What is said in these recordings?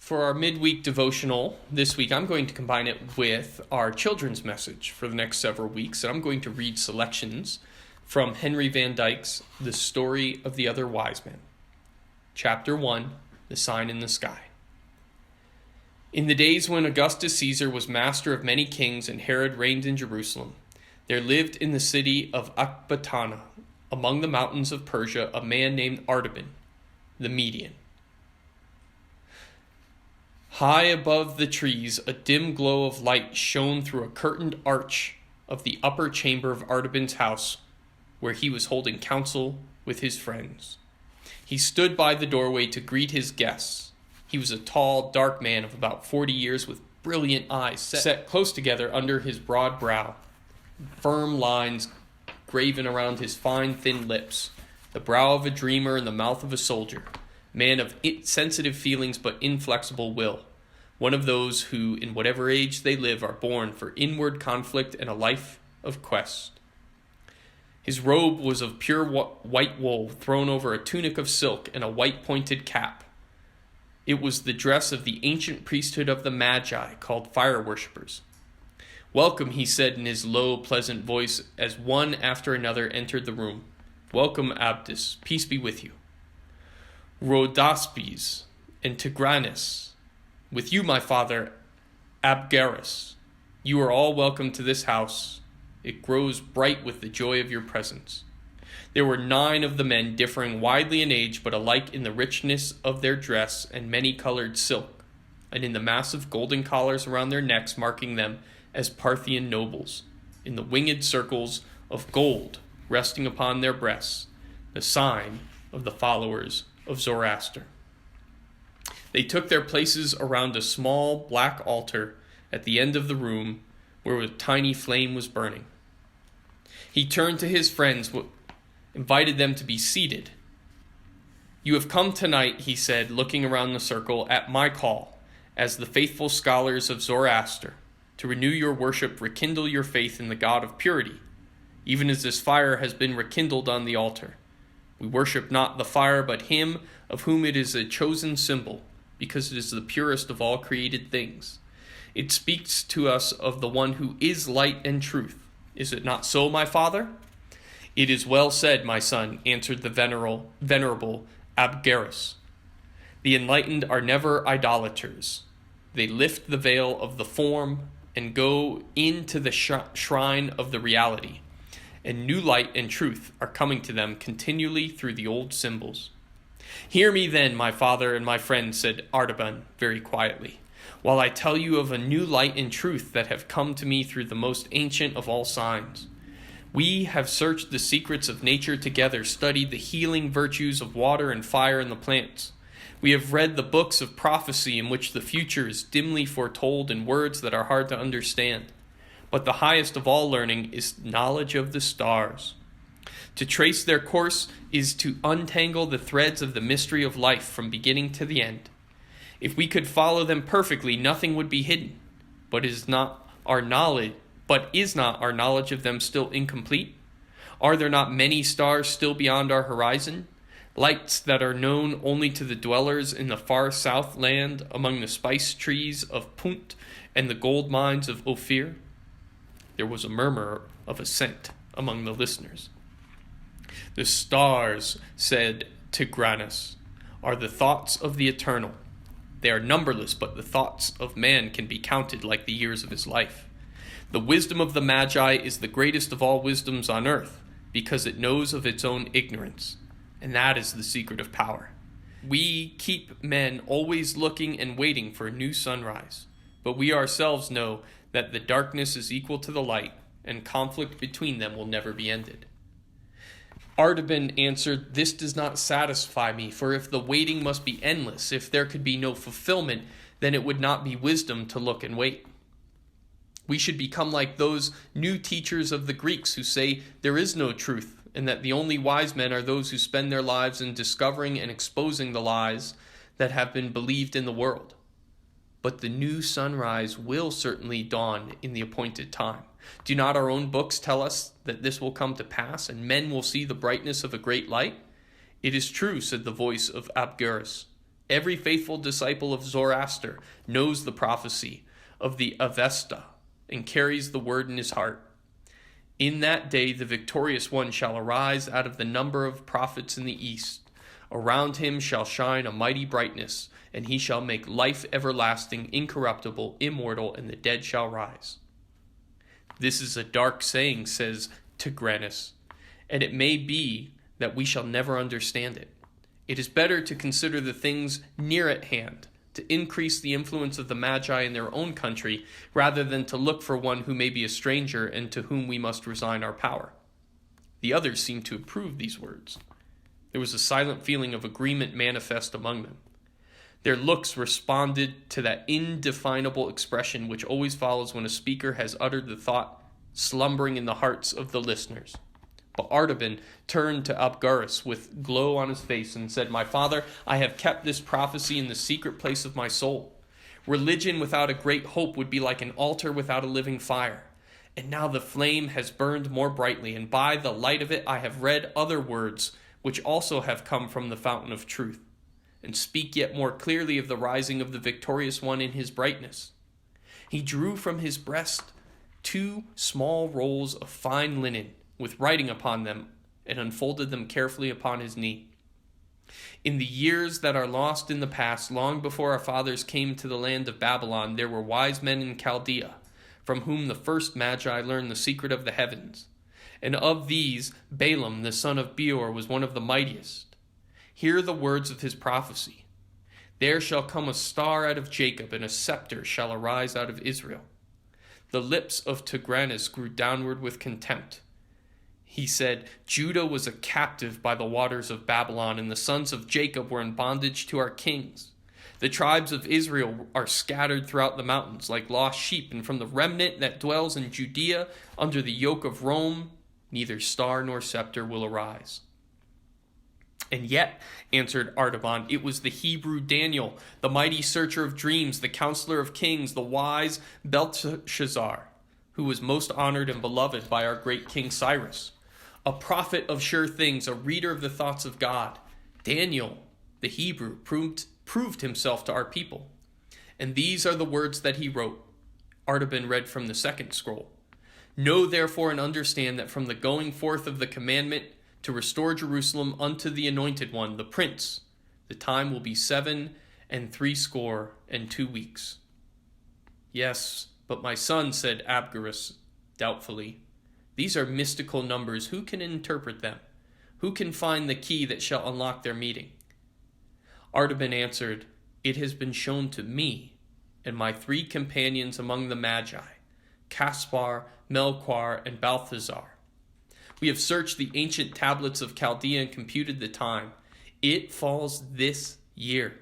For our midweek devotional this week, I'm going to combine it with our children's message for the next several weeks, and I'm going to read selections from Henry Van Dyke's The Story of the Other Wise Men. Chapter 1, The Sign in the Sky. In the days when Augustus Caesar was master of many kings and Herod reigned in Jerusalem, there lived in the city of Ecbatana, among the mountains of Persia, a man named Artaban, the Median. High above the trees, a dim glow of light shone through a curtained arch of the upper chamber of Artaban's house, where he was holding counsel with his friends. He stood by the doorway to greet his guests. He was a tall, dark man of about 40 years with brilliant eyes set close together under his broad brow, firm lines graven around his fine, thin lips, the brow of a dreamer and the mouth of a soldier. Man of sensitive feelings but inflexible will, one of those who, in whatever age they live, are born for inward conflict and a life of quest. His robe was of pure white wool, thrown over a tunic of silk and a white pointed cap. It was the dress of the ancient priesthood of the Magi, called fire worshippers. "Welcome," he said in his low, pleasant voice as one after another entered the room. "Welcome, Abdus, peace be with you. Rhodaspes and Tigranes, with you, my father, Abgarus. You are all welcome to this house. It grows bright with the joy of your presence." There were 9 of the men, differing widely in age, but alike in the richness of their dress and many-colored silk, and in the massive golden collars around their necks marking them as Parthian nobles, in the winged circles of gold resting upon their breasts, the sign of the followers of Zoroaster. They took their places around a small black altar at the end of the room where a tiny flame was burning. He turned to his friends, invited them to be seated. "You have come tonight," he said, looking around the circle, "at my call, as the faithful scholars of Zoroaster, to renew your worship, rekindle your faith in the God of purity, even as this fire has been rekindled on the altar. We worship not the fire, but him of whom it is a chosen symbol, because it is the purest of all created things. It speaks to us of the one who is light and truth. Is it not so, my father?" "It is well said, my son," answered the venerable Abgarus. "The enlightened are never idolaters. They lift the veil of the form and go into the shrine of the reality. And new light and truth are coming to them continually through the old symbols." "Hear me then, my father and my friend," said Artaban very quietly, "while I tell you of a new light and truth that have come to me through the most ancient of all signs. We have searched the secrets of nature together, studied the healing virtues of water and fire and the plants. We have read the books of prophecy in which the future is dimly foretold in words that are hard to understand. But the highest of all learning is knowledge of the stars. To trace their course is to untangle the threads of the mystery of life from beginning to the end. If we could follow them perfectly, nothing would be hidden. But is not our knowledge of them still incomplete? Are there not many stars still beyond our horizon? Lights that are known only to the dwellers in the far south land among the spice trees of Punt and the gold mines of Ophir?" There was a murmur of assent among the listeners. "The stars," said Tigranes, "are the thoughts of the eternal. They are numberless, but the thoughts of man can be counted like the years of his life. The wisdom of the Magi is the greatest of all wisdoms on earth, because it knows of its own ignorance, and that is the secret of power. We keep men always looking and waiting for a new sunrise, but we ourselves know that the darkness is equal to the light, and conflict between them will never be ended." Artaban answered, "This does not satisfy me, for if the waiting must be endless, if there could be no fulfillment, then it would not be wisdom to look and wait. We should become like those new teachers of the Greeks who say there is no truth, and that the only wise men are those who spend their lives in discovering and exposing the lies that have been believed in the world. But the new sunrise will certainly dawn in the appointed time. Do not our own books tell us that this will come to pass, and men will see the brightness of a great light?" "It is true," said the voice of Abgarus. Every faithful disciple of Zoroaster knows the prophecy of the Avesta and carries the word in his heart. In that day the victorious one shall arise out of the number of prophets in the east. Around him shall shine a mighty brightness, and he shall make life everlasting, incorruptible, immortal, and the dead shall rise. This is a dark saying, says Tigranes, and it may be that we shall never understand it. It is better to consider the things near at hand, to increase the influence of the Magi in their own country, rather than to look for one who may be a stranger and to whom we must resign our power. The others seemed to approve these words. There was a silent feeling of agreement manifest among them. Their looks responded to that indefinable expression which always follows when a speaker has uttered the thought slumbering in the hearts of the listeners. But Artaban turned to Abgarus with glow on his face and said, "My father, I have kept this prophecy in the secret place of my soul. Religion without a great hope would be like an altar without a living fire. And now the flame has burned more brightly, and by the light of it I have read other words which also have come from the fountain of truth, and speak yet more clearly of the rising of the victorious one in his brightness." He drew from his breast 2 small rolls of fine linen, with writing upon them, and unfolded them carefully upon his knee. "In the years that are lost in the past, long before our fathers came to the land of Babylon, there were wise men in Chaldea, from whom the first Magi learned the secret of the heavens. And of these, Balaam, the son of Beor, was one of the mightiest. Hear the words of his prophecy. There shall come a star out of Jacob, and a scepter shall arise out of Israel." The lips of Tigranes grew downward with contempt. He said, "Judah was a captive by the waters of Babylon, and the sons of Jacob were in bondage to our kings. The tribes of Israel are scattered throughout the mountains like lost sheep, and from the remnant that dwells in Judea under the yoke of Rome, neither star nor scepter will arise." "And yet," answered Artaban, "it was the Hebrew Daniel, the mighty searcher of dreams, the counselor of kings, the wise Belteshazzar, who was most honored and beloved by our great King Cyrus. A prophet of sure things, a reader of the thoughts of God. Daniel, the Hebrew, proved himself to our people. And these are the words that he wrote." Artaban read from the second scroll. "Know therefore and understand that from the going forth of the commandment to restore Jerusalem unto the anointed one, the prince, the time will be 67 weeks." "Yes, but my son," said Abgarus doubtfully, "these are mystical numbers. Who can interpret them? Who can find the key that shall unlock their meaning?" Artaban answered, "It has been shown to me and my 3 companions among the Magi, Caspar, Melchior, and Balthazar. We have searched the ancient tablets of Chaldea and computed the time. It falls this year.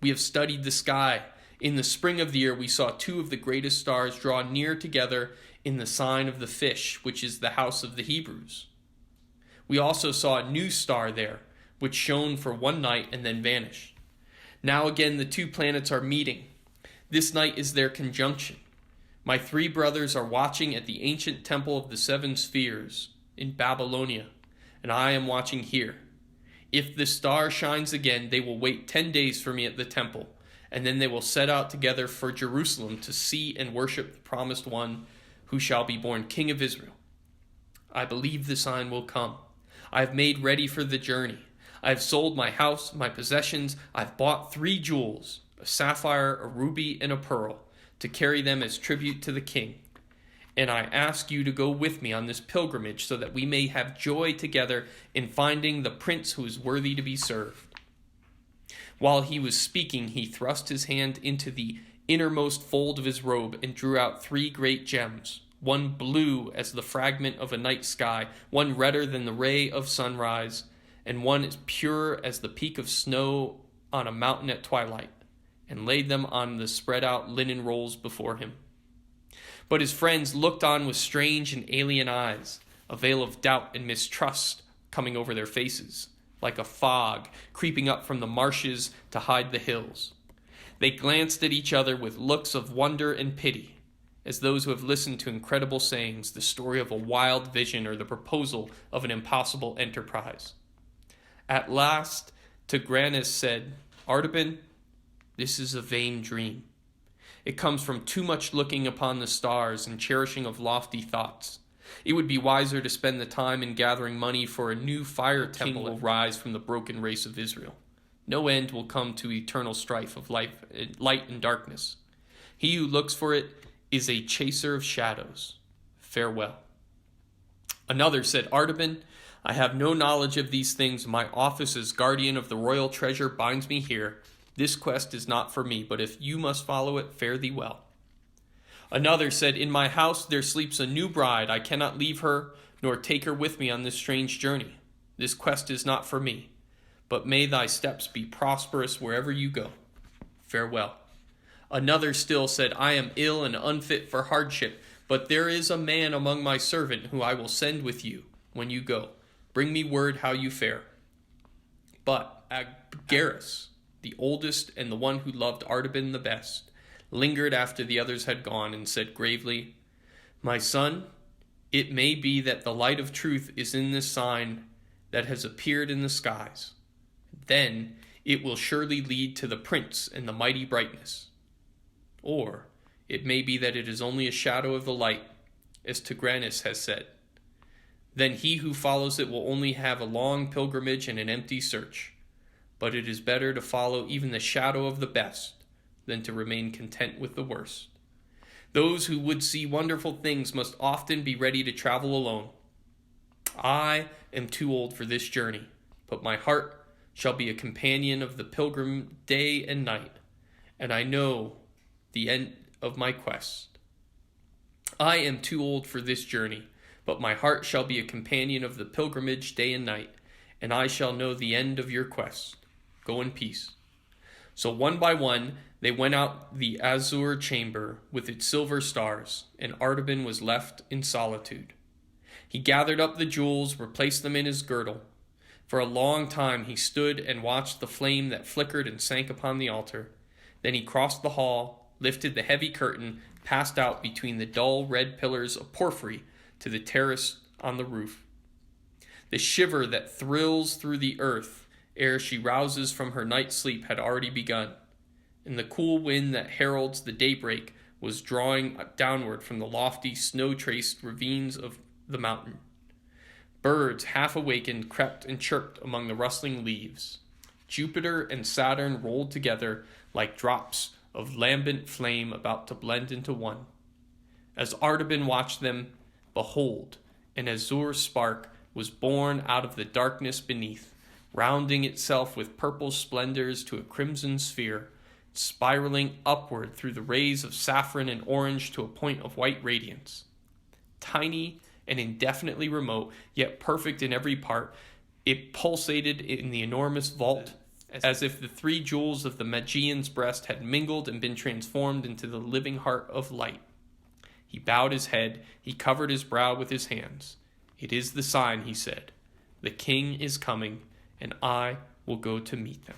We have studied the sky. In the spring of the year we saw 2 of the greatest stars draw near together in the sign of the fish, which is the house of the Hebrews. We also saw a new star there, which shone for 1 night and then vanished. Now again the 2 planets are meeting. This night is their conjunction. My 3 brothers are watching at the ancient temple of the 7 spheres in Babylonia, and I am watching here. If the star shines again, they will wait 10 days for me at the temple, and then they will set out together for Jerusalem to see and worship the promised one who shall be born King of Israel. I believe the sign will come. I have made ready for the journey. I have sold my house, my possessions. I've bought 3 jewels, a sapphire, a ruby, and a pearl, to carry them as tribute to the king. And I ask you to go with me on this pilgrimage so that we may have joy together in finding the prince who is worthy to be served." While he was speaking, he thrust his hand into the innermost fold of his robe and drew out 3 great gems, one blue as the fragment of a night sky, one redder than the ray of sunrise, and one as pure as the peak of snow on a mountain at twilight, and laid them on the spread out linen rolls before him. But his friends looked on with strange and alien eyes, a veil of doubt and mistrust coming over their faces, like a fog creeping up from the marshes to hide the hills. They glanced at each other with looks of wonder and pity, as those who have listened to incredible sayings, the story of a wild vision, or the proposal of an impossible enterprise. At last, Tigranes said, Artaban, this is a vain dream. It comes from too much looking upon the stars and cherishing of lofty thoughts. It would be wiser to spend the time in gathering money for a new fire temple will rise from the broken race of Israel. No end will come to eternal strife of light and darkness. He who looks for it is a chaser of shadows. Farewell. Another said, Artaban, I have no knowledge of these things. My office as guardian of the royal treasure binds me here. This quest is not for me, but if you must follow it, fare thee well. Another said, in my house there sleeps a new bride. I cannot leave her, nor take her with me on this strange journey. This quest is not for me, but may thy steps be prosperous wherever you go. Farewell. Another still said, I am ill and unfit for hardship, but there is a man among my servant who I will send with you when you go. Bring me word how you fare. But Abgarus, the oldest and the one who loved Artaban the best, lingered after the others had gone and said gravely, my son, it may be that the light of truth is in this sign that has appeared in the skies. Then it will surely lead to the prince and the mighty brightness. Or it may be that it is only a shadow of the light, as Tigranes has said. Then he who follows it will only have a long pilgrimage and an empty search. But it is better to follow even the shadow of the best than to remain content with the worst. Those who would see wonderful things must often be ready to travel alone. I am too old for this journey, but my heart shall be a companion of the pilgrim day and night, and I know the end of my quest. I am too old for this journey, but my heart shall be a companion of the pilgrimage day and night, and I shall know the end of your quest. Go in peace. So one by one they went out the azure chamber with its silver stars, and Artaban was left in solitude. He gathered up the jewels, replaced them in his girdle. For a long time he stood and watched the flame that flickered and sank upon the altar. Then he crossed the hall, lifted the heavy curtain, passed out between the dull red pillars of porphyry to the terrace on the roof. The shiver that thrills through the earth ere she rouses from her night sleep had already begun, and the cool wind that heralds the daybreak was drawing downward from the lofty snow-traced ravines of the mountain. Birds, half awakened, crept and chirped among the rustling leaves. Jupiter and Saturn rolled together like drops of lambent flame about to blend into one. As Artaban watched them, behold, an azure spark was born out of the darkness beneath, rounding itself with purple splendors to a crimson sphere, spiraling upward through the rays of saffron and orange to a point of white radiance. Tiny and indefinitely remote, yet perfect in every part, it pulsated in the enormous vault, as if the three jewels of the Magian's breast had mingled and been transformed into the living heart of light. He bowed his head, he covered his brow with his hands. It is the sign, he said. The king is coming, and I will go to meet them.